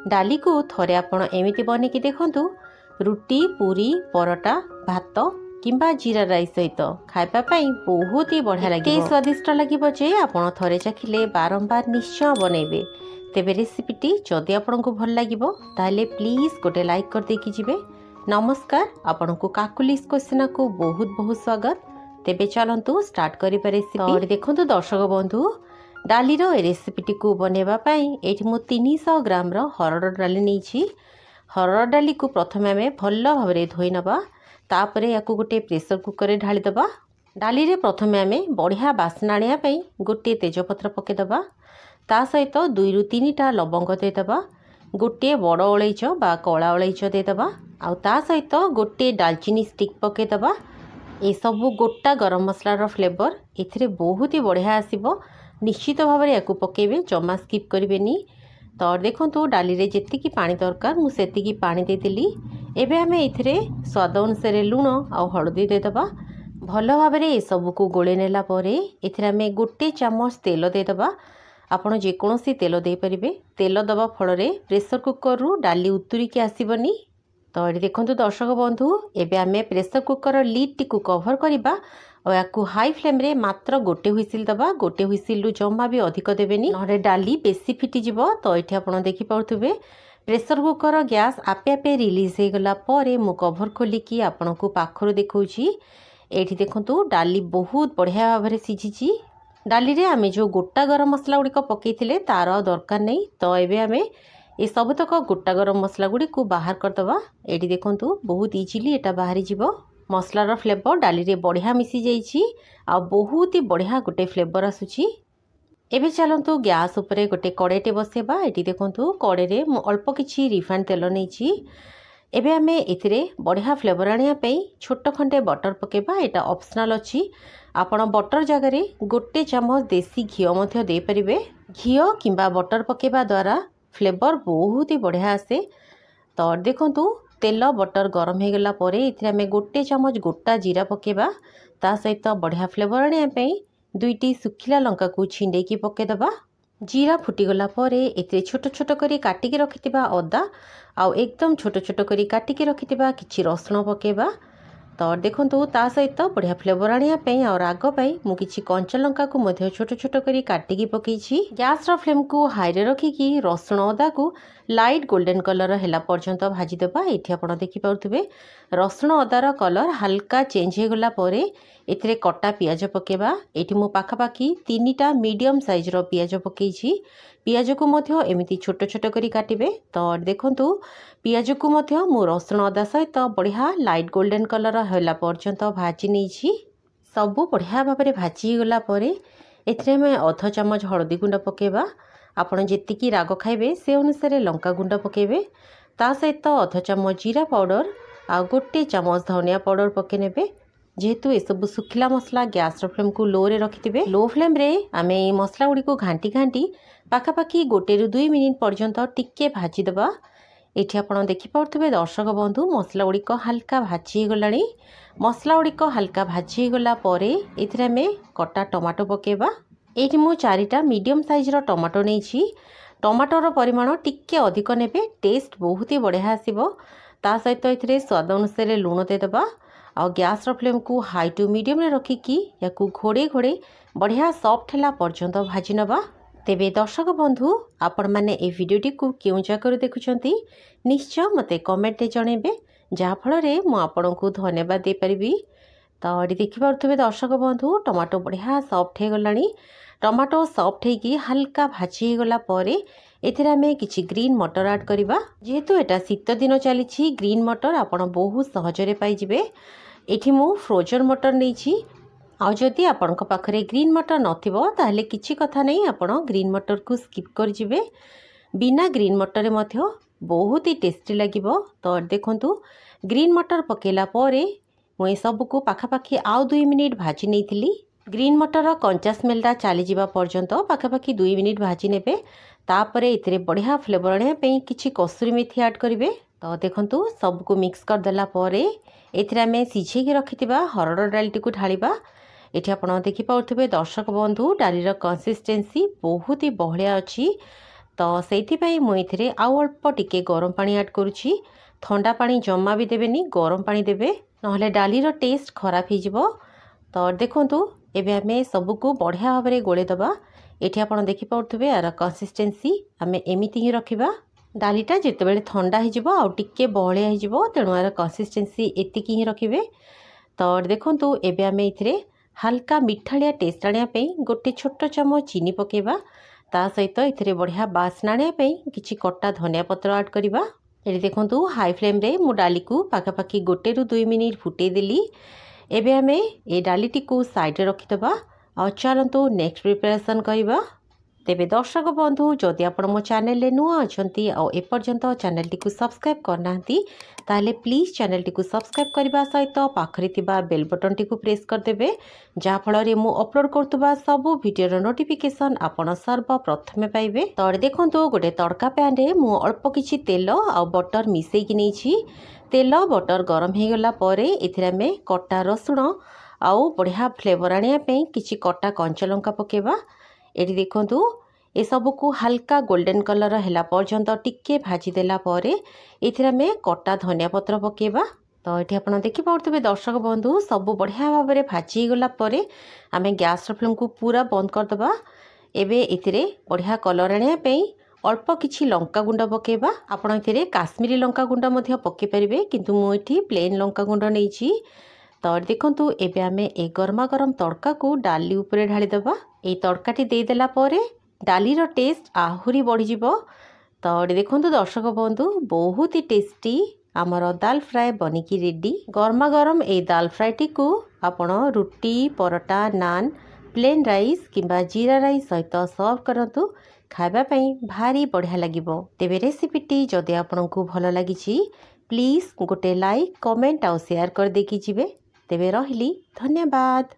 डाली को थरे आपण एमिति बनेकी देखंतु रुटी पूरी परोटा भात किंबा जीरा राइस सहित खाइबा पई बहुत ही बढ़िया लगे स्वादिष्ट लगे जे आपण थरे चाखिले बारंबार निश्चय बनैबे। तेबे रेसिपीटी जदि आपको भल लगे ताहले प्लीज गोटे लाइक कर देकी जिवे। नमस्कार, आपन को काकुलिस क्वेश्चन को बहुत बहुत स्वागत। तेबे चलंतु स्टार्ट करि पारे रेसिपी। और देखंतु दर्शक बंधु, डाली रो रेसिपीटी को बनेबा पई एठी मु 300 ग्राम रो हरड़ डाली नैछि। हरड़ डाली को प्रथमे आमे भल्ल भाबरे धोई नबा, तापरे याकू गोटे प्रेशर कुकर रे ढाली दबा। डाली रे प्रथमे आमे बढ़िया बास्ना आनिया पई गोटे तेजपत्र पके दबा, ता सहित 2 रु 3 टा लवंग दे दबा, गोटे बड़ अलैच बा कला अलैच दे दबा, आउ ता सहित गोटे दालचीनी स्टिक पके दबा। ए सबु गोटा गरम मसला रो फ्लेवर एथिरे बहुत ही बढ़िया आसीबो। निश्चित भाव में याकू पकेबे, जमा स्किप करेनि। तो देखंतु डाली रे जेतिकी पानी दरकार मु सेतिकी पानी दे देली। एबे हमें एथिरे स्वाद अनुसार लुण आ हळदी दे दबा। भल भाव में ए सब को गोले नेला परे एथिरे हमें गोटे चामच तेल दे दबा। आपण जे कोनोसी तेल दे परिबे। तेल दबा फल रे प्रेशर कुकर रु डाली उतुरी के आसीबनी। तो ये देखंतु दर्शक बंधु, एबे हमें प्रेशर कुकर लिड टी को कवर करिबा और याकू हाई फ्लेम रे मात्र गोटे हुइसिल दबा। गोटे हुइसिल रु जम्मा भी अधिक देबेनी, नरे डाली बेसी फिटी जिवो। तो एठी आपण देखि पाउथुबे प्रेशर कुकर गैस आपे आपे रिलीज हे गला परे मु कवर खोली कि आपण को पाखरु देखौछि। एठी देखंतु डाली बहुत बढ़िया भाव रे सिझिछि। डाली रे आमे जो गोटा गरम मसला गुडी को पकेइथिले तार दरकार नै। तो एबे आमे ए सबतक गोटा गरम मसला गुडी को बाहर कर दबा। एठी देखंतु बहुत इजीली एटा बाहरी जिवो। मसलार फ्लेवर डाली रे बढ़िया मिसी जाइछि आ बहुत ही बढ़िया गोटे फ्लेवर आसुछि। एबे चलंतु गैस उपरे गोटे कड़ेटे बसेबा। एटी देखंतु कड़े रे मु अल्प किछि रिफाइंड तेल नैछि। एबे हमें एथिरे बढ़िया फ्लेवर आनिया पई छोट खंडे बटर पकेबा। एटा ऑप्शनल अछि। आपण बटर जगह रे गोटे चामच देसी घिओ मध्य दे परिबे। घिओ किंबा बटर पकेबा द्वारा फ्लेवर बहुत ही बढ़िया आसे। तो देखंतु तेल बटर गरम हो गला परे इथिरे हमें गोटे चामच गोटा जीरा पकेबा। ता सहित बढ़िया फ्लेवर आनिया पई 2टी सुखिला लंका को छिंडे की पके दबा। जीरा फुटी गला परे एथिरे छोट छोट करी काटी के रखितिबा अदा आउ एकदम छोट छोट करी काटी के रखितिबा किछि रसुण पकेबा। तो देखंतु ता सहित बढ़िया फ्लेवर आनिया पई और राग पई मु किछि कंचा लंका को मध्य छोट छोट करी काटी की पकेछि। गैस रो फ्लेम को हाई रे रखी कि रसुण अदा को लाइट गोल्डन कलर हैला पर्यंत भाजी देबा। एठी आपण देखि पाउथबे रसुण अदार कलर हल्का चेंज हे गला परे एथिरे कटा पियाज पकेबा। एठी मु पाखा पाखी 3टा मीडियम साइज रो पियाज पकेछि। पियाज को मध्य एमिति छोट छोट करी काटिबे। तो देखंतु पियाज को मध्य मु रसुण अदा सहित बढ़िया लाइट गोल्डन कलर हैला पर्यंत भाजी नैछि। सबु बढ़िया भाव में भाजी गला परे एथिरे में अध चामच हळदी गुंड पकेबा। आपण जेतिकी राग खाइबे से अनुसार लंका गुंड पकेबे। ता सहित अध चामच जीरा पाउडर आ गोटे चामच धनिया पाउडर पके नेबे। जेहेतु ए सब सुखिला मसला गैस रो फ्लेम को लो रे रखिथिबे। लो फ्लेम रे आमे ए मसला गुडी को घांटी घांटी पाखापाखी 1 रु 2 मिनिट पर्यंत टिके भाजी दबा। एठी आपण देखि पाउथबे दर्शक बंधु मसला गुडी को हल्का भाजी गलाणी। मसला गुडी को हल्का भाजी गला परे एथिरे आमे कटा टमाटो पकेबा। एठी मु 4टा मीडियम साइज रो टमाटो नैछि। टमाटोर परिमाण टिके अधिक नेबे, टेस्ट बहुत ही बढ़िया आसीबो। ता सहित एथिरे स्वाद अनुसार लूण दे दबा और गैस रो फ्लेम को हाई टू मीडियम रे रखिकी याकू घोड़े घोड़े बढ़िया सॉफ्ट हैला पर्यंत भाजी नबा। तेबे दर्शक बंधु, आपण माने ए वीडियोटी को केउ जाकर देखुछंती निश्चय मते कमेंट रे जणेबे, जहा फल रे मु आपण को धन्यवाद दे परिबी। तो एटी देखि पारुथबे दर्शक बंधु टमाटो बढ़िया सॉफ्ट हे गलाणी। टमाटो सॉफ्ट हे की हल्का भाजी हे गला परे एथिरे आमे किछि ग्रीन मटर ऐड करिबा। जेहेतु एटा शीत दिन चलीछि ग्रीन मटर आपण बहुत सहज रे पाई जिवे। एठी मु फ्रोजन मटर नैछि। आ जदि आपनक पाखरे ग्रीन मटर नथिबो ताहले किछि कथा नै, आपण ग्रीन मटर को स्किप कर जिवे। बिना ग्रीन मटर रे मध्य बहुत ही टेस्टी लागिबो। तो देखंतु ग्रीन मटर पकेला परे मु ए सब को पाखापाखी आउ 2 मिनिट भाजी नैथिली। ग्रीन मटर कंचा स्मेलटा चली जावा पर्यंत पाखापाखी 2 मिनिट भाजी नेबे। तापरे एथिरे बढ़िया फ्लेवर आने पे किछि कसूरी मेथी ऐड करिवे। तो देखंतु सब को मिक्स कर देला परे एथिरे आमे सिझे के रखितिबा हरड़ डालटी को ढालिबा। एठी आपण देखि पाउथबे दर्शक बंधु डालीर कंसिस्टेंसी बहुत ही बहलिया अछि। तो से मुझे आउ अल्प टिके गरम पानी ऐड करुँची। ठंडा पानी जमा भी देवेनी, गरम पानी देवे नहले डालीर टेस्ट खराब हो। तो देखंतु एबे आमे सबको बढ़िया भाव में गोलेदबा। एठी आपण देखि पाउथबे यार कंसिस्टेंसी आमे एमिति ही रखिबा। डालीटा जितेबाला ठंडा हो आउ टिके बहलिया हो, तेणु यार कंसिस्टेंसी एतिकी ही रखिबे। तो देखंतु एबे आमे इथिरे हल्का मिठालिया टेस्ट आने गोटे छोट चमच चीनी पकेबा। ता सहित इथिरे बढ़िया बास्ना आने किछि कटा धनिया पत्र ऐड करबा। ये देखंतु हाई फ्लेम रे मु डाली को पाखापाखि 1 ରୁ 2 मिनिट फुटे देली। एबे आमे ए डालीटी को साइड रे रखिदबा और चलंतु नेक्स्ट प्रिपरेशन करबा। तेबे दर्शक बंधु जदि आपण मो चैनल ले नुआ अछंती और एपर्यंत चैनल टी को सब्सक्राइब करनांती ताले प्लीज चैनल टी को सब्सक्राइब करबा सहित पाखरे थिबा बेल बटन टी को प्रेस कर देबे, जहा फल रे मु अपलोड करतुबा सब वीडियो रो नोटिफिकेशन आपण सर्वप्रथमे पाइबे। तो देखंतु गोटे तड़का पैन रे मु अल्प किछि तेल और बटर मिसई कि नैछि। तेल बटर गरम हो गला परे एथिरा में कटा रसुण आउ बढ़िया फ्लेवर आनिया पे किछि कटा कंचा लंका पकेबा। एठी देखंतु ए सब को हल्का गोल्डन कलर हैला पर्यंत टिके भाजी देला परे एथिरा में कटा धनिया पत्र पकेबा। तो ये आप देखि पाउथबे दर्शक बंधु सब बढ़िया भाव में भाजी गला परे आमे गैस फ्लेम को पूरा बंद कर दबा। एबे एथिरे बढ़िया कलर आनिया पे अल्प किछि लंका गुंड पकेबा। आपण एथिरे काश्मीरी लंका गुंड मध्य पके परिबे, किंतु मु एठी प्लेन लंका गुंड नैछि। तो देखंतु एबे आमे ए गरमा गरम तड़का को डाली ऊपर ढाली दबा। ए तड़काटी दे देला परे डालीर टेस्ट आहुरी बढ़ी जिवो। तो देखंतु दर्शक बंधु बहुत ही टेस्टी आमर दाल फ्राए बनिकी रेडी। गरमा गरम ए दाल फ्राएटी को आपण रुटी, परोटा, नान, प्लेन राइस किंबा जीरा राइस सहित सर्व करंतु। खाइबा पई भारी बढ़िया लागिबो। तेबे रेसिपीटी जदि आपनकु भलो लागिछि प्लीज गोटे लाइक, कमेंट और शेयर कर देकी जिवे। तेबे रहिली, धन्यवाद।